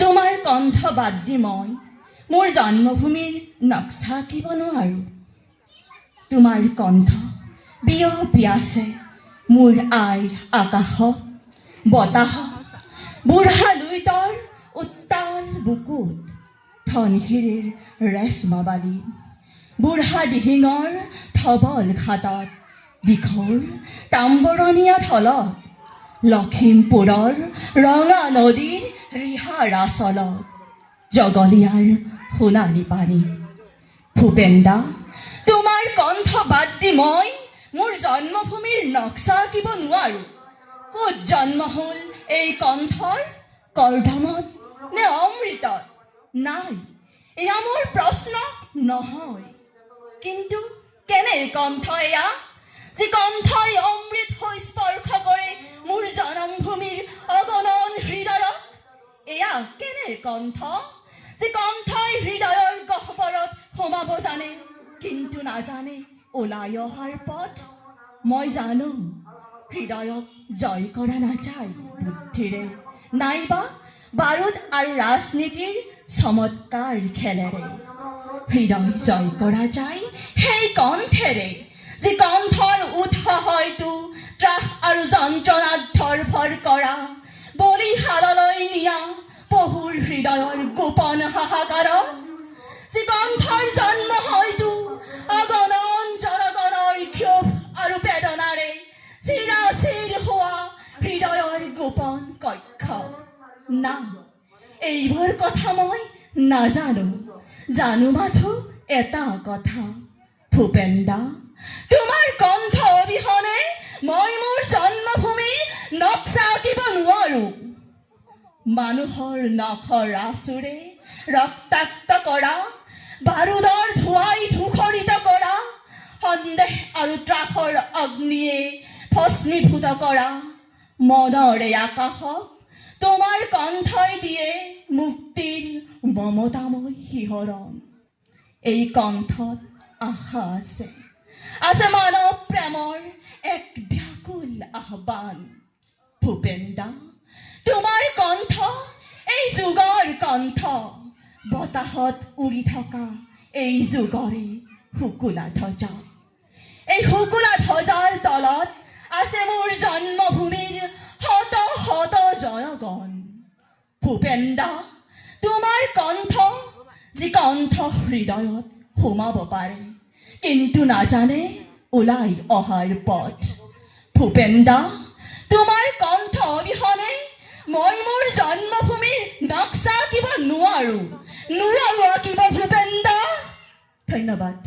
তোমাৰ কণ্ঠ বাদ দি মই মোৰ জন্মভূমিৰ নক্সা আঁকিব নোৱাৰোঁ। তোমাৰ কণ্ঠ বিয়পি আছে মোৰ আইৰ আকাশত, বতাহত, বুঢ়া লুইতৰ উত্তাল বুকুত, ধনশিৰিৰ ৰেচমাবালি, বুঢ়া দিহিঙৰ থবল ঘাটত, দীঘল তাম্বৰণীয়া থলত, লখিমপুৰৰ ৰঙা নদীৰ ৰিহাৰ আচলত, জগলীয়াৰ সোণালী পানী। ভূপেন দা, তোমাৰ কণ্ঠ বাদ দি মই মোৰ জন্মভূমিৰ নক্সা আঁকিব নোৱাৰোঁ। ক'ত জন্ম হ'ল এই কণ্ঠৰ? কৰ্দমত নে অমৃতত? নাই, এয়া মোৰ প্ৰশ্ন নহয়। কিন্তু কেনে কণ্ঠ এয়া, যি কণ্ঠই অমৃত হৈ স্পৰ্শ কৰে মোৰ জনমভূমিৰ অগণন হৃদয়ক? এয়া কেনে কণ্ঠ, যি কণ্ঠই হৃদয়ৰ গহ্বৰত সোমাব জানে কিন্তু নাজানে ওলাই অহাৰ পথ? মই জানো হৃদয়ক জয় কৰা নাযায় বুদ্ধিৰে, নাইবা বাৰুদ আৰু ৰাজনীতিৰ চমৎকাৰ খেলেৰে। হৃদয় জয় কৰা যায় সেই কণ্ঠেৰে, যি কণ্ঠৰ উৎস হয়তো ত্ৰাস আৰু যন্ত্ৰণাত ধৰফৰ কৰা, বলিহাললৈ নিয়া পহুৰ হৃদয়ৰ গোপন হাহাকাৰত। যি কণ্ঠৰ জন্ম হয়তো অগণন জনগণৰ ক্ষোভ আৰু বেদনাৰে চিৰাচিৰ হোৱা হৃদয়ৰ গোপন কক্ষ। না, এইবোৰ কথা মই নাজানো, জানো মাথো এটা কথা। ভূপেন দা, তোমাৰ কণ্ঠ অবিহনে মই মোৰ জন্মভূমিৰ নক্সা আঁকিব নোৱাৰোঁ। মানুহৰ নখৰ আচুৰে ৰক্তাক্ত কৰা, বাৰুদৰ ধোঁৱাই ধূসৰিত কৰা, সন্দেহ আৰু ত্ৰাসৰ অগ্নিয়ে ভস্মীভূত কৰা মনৰে আকাশক তোমাৰ কণ্ঠই দিয়ে মুক্তিৰ মমতাময় শিহৰণ। এই কণ্ঠত আশা আছে, আছে মানৱ প্ৰেমৰ এক ব্যাকুল আহ্বান। ভূপেন দা, তোমাৰ কণ্ঠ এই যুগৰ কণ্ঠ, বতাহত উৰি থকা এই যুগৰে শুকুলা ধ্বজা। এই শুকুলা ধ্বজাৰ তলত আছে মোৰ জন্মভূমিৰ শত শত জনগণ। ভূপেন দা, তোমাৰ কণ্ঠ, যি কণ্ঠ হৃদয়ত সোমাব পাৰে কিন্তু নাজানে ওলাই অহাৰ পথ। ভূপেন দা, তোমাৰ কণ্ঠ অবিহনে মই মোৰ জন্মভূমিৰ নক্সা আঁকিব নোৱাৰোঁ, আঁকিব ভূপেন দা। ধন্যবাদ।